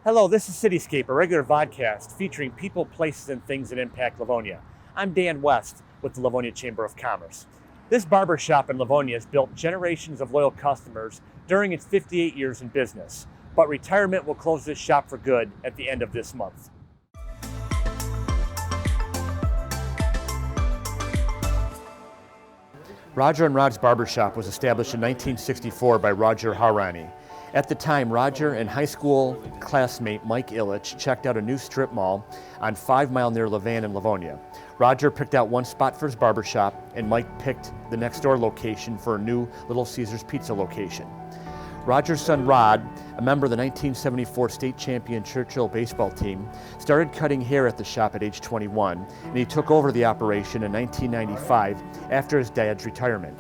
Hello, this is Cityscape, a regular vodcast featuring people, places, and things that impact Livonia. I'm Dan West with the Livonia Chamber of Commerce. This barber shop in Livonia has built generations of loyal customers during its 58 years in business, but retirement will close this shop for good at the end of this month. Roger and Rod's Barbershop was established in 1964 by Roger Harani. At the time, Roger and high school classmate Mike Illich checked out a new strip mall on 5 Mile near Levan in Livonia. Roger picked out one spot for his barbershop, and Mike picked the next door location for a new Little Caesars Pizza location. Roger's son Rod, a member of the 1974 state champion Churchill baseball team, started cutting hair at the shop at age 21, and he took over the operation in 1995 after his dad's retirement.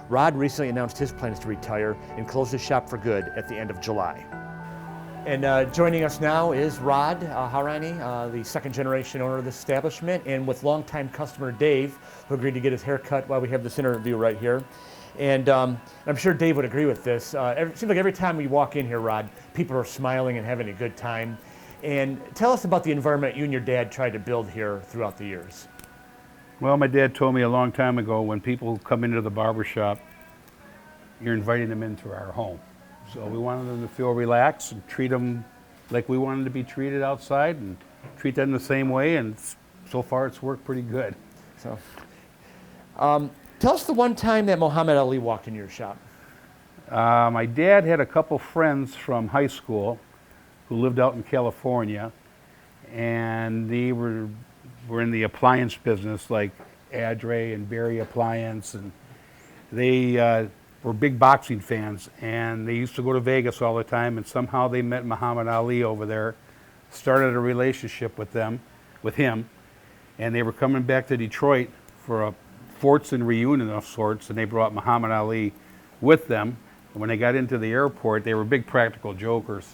Rod recently announced his plans to retire and close the shop for good at the end of July. And joining us now is Rod Harani, the second generation owner of this establishment, and with longtime customer Dave, who agreed to get his hair cut while we have this interview right here. And I'm sure Dave would agree with this. It seems like every time we walk in here, Rod, people are smiling and having a good time. And tell us about the environment you and your dad tried to build here throughout the years. Well, my dad told me a long time ago, when people come into the barber shop, you're inviting them into our home. So we wanted them to feel relaxed and treat them like we wanted to be treated outside, and treat them the same way, and so far it's worked pretty good. So, tell us the one time that Muhammad Ali walked in your shop. My dad had a couple friends from high school who lived out in California, and they were in the appliance business, like Adre and Berry Appliance, and they were big boxing fans, and they used to go to Vegas all the time, and somehow they met Muhammad Ali over there, started a relationship with him, and they were coming back to Detroit for a Fortson reunion of sorts, and they brought Muhammad Ali with them. And when they got into the airport, they were big practical jokers.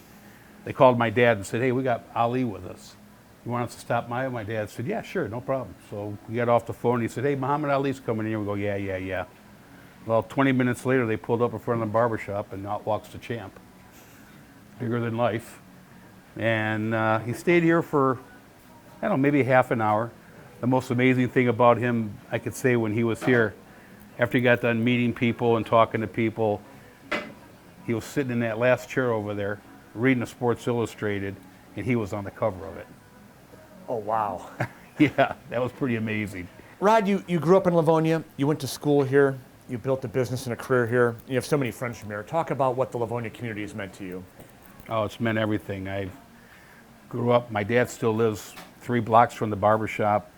They called my dad and said, "Hey, we got Ali with us. You want us to stop by?" My dad said, "Yeah, sure, no problem." So we got off the phone, and he said, "Hey, Muhammad Ali's coming in here." We go, yeah. Well, 20 minutes later, they pulled up in front of the barbershop, and out walks the champ. Bigger than life. And he stayed here for, I don't know, maybe half an hour. The most amazing thing about him, I could say, when he was here, after he got done meeting people and talking to people, he was sitting in that last chair over there, reading the Sports Illustrated, and he was on the cover of it. Oh, wow. Yeah, that was pretty amazing. Rod, you grew up in Livonia. You went to school here. You built a business and a career here. You have so many friends from here. Talk about what the Livonia community has meant to you. Oh, it's meant everything. I grew up, my dad still lives 3 blocks from the barbershop.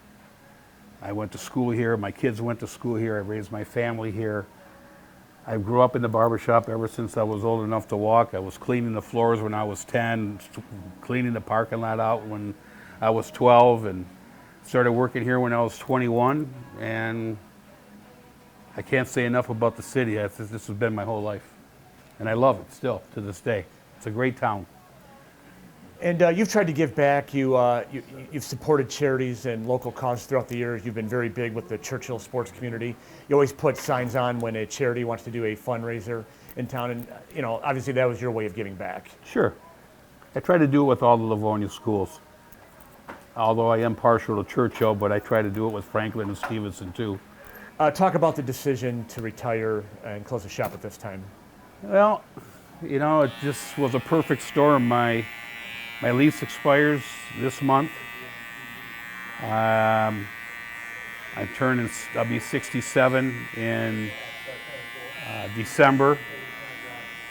I went to school here. My kids went to school here. I raised my family here. I grew up in the barbershop ever since I was old enough to walk. I was cleaning the floors when I was 10, cleaning the parking lot out when I was 12, and started working here when I was 21. And I can't say enough about the city. This has been my whole life. And I love it still to this day. It's a great town. And you've tried to give back. You've supported charities and local causes throughout the years. You've been very big with the Churchill sports community. You always put signs on when a charity wants to do a fundraiser in town. And, obviously that was your way of giving back. Sure. I try to do it with all the Livonia schools. Although I am partial to Churchill, but I try to do it with Franklin and Stevenson too. Talk about the decision to retire and close the shop at this time. Well, it just was a perfect storm. My lease expires this month. I'll be 67 in December.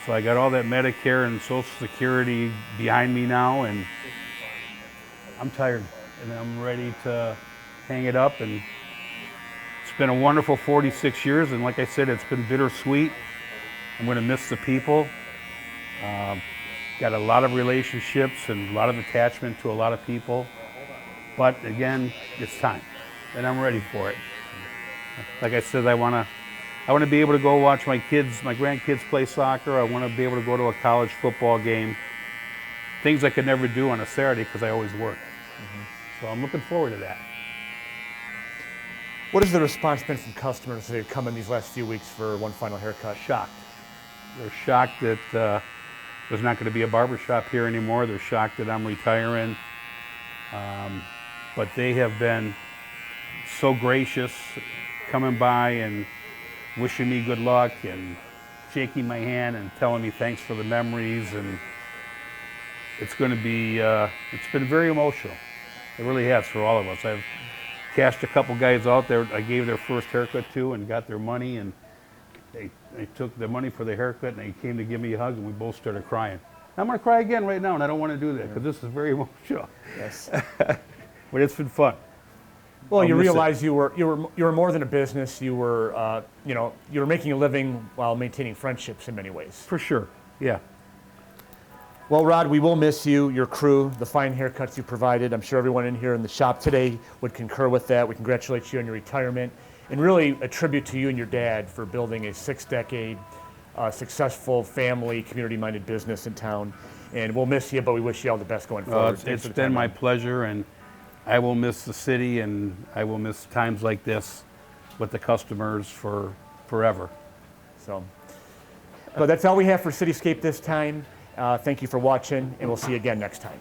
So I got all that Medicare and Social Security behind me now, and I'm tired, and I'm ready to hang it up. And it's been a wonderful 46 years, and like I said, it's been bittersweet. I'm going to miss the people. Got a lot of relationships and a lot of attachment to a lot of people. But again, it's time, and I'm ready for it. Like I said, I want to be able to go watch my grandkids play soccer. I want to be able to go to a college football game. Things I could never do on a Saturday because I always work. So I'm looking forward to that. What has the response been from customers that have come in these last few weeks for one final haircut? Shocked. They're shocked that there's not going to be a barber shop here anymore. They're shocked that I'm retiring. But they have been so gracious, coming by and wishing me good luck and shaking my hand and telling me thanks for the memories. And it's going to be, it's been very emotional. It really has for all of us. I've cashed a couple guys out there I gave their first haircut to and got their money, and they took the money for the haircut and they came to give me a hug and we both started crying. I'm going to cry again right now, and I don't want to do that because this is very emotional. Yes. But it's been fun. Well, I'll you miss it. realize you were more than a business. You were you were making a living while maintaining friendships in many ways. For sure, yeah. Well, Rod, we will miss you, your crew, the fine haircuts you provided. I'm sure everyone in here in the shop today would concur with that. We congratulate you on your retirement, and really a tribute to you and your dad for building a 6-decade successful family, community-minded business in town. And we'll miss you, but we wish you all the best going forward. It's been my pleasure, and I will miss the city, and I will miss times like this with the customers for forever. So, but that's all we have for Cityscape this time. Thank you for watching, and we'll see you again next time.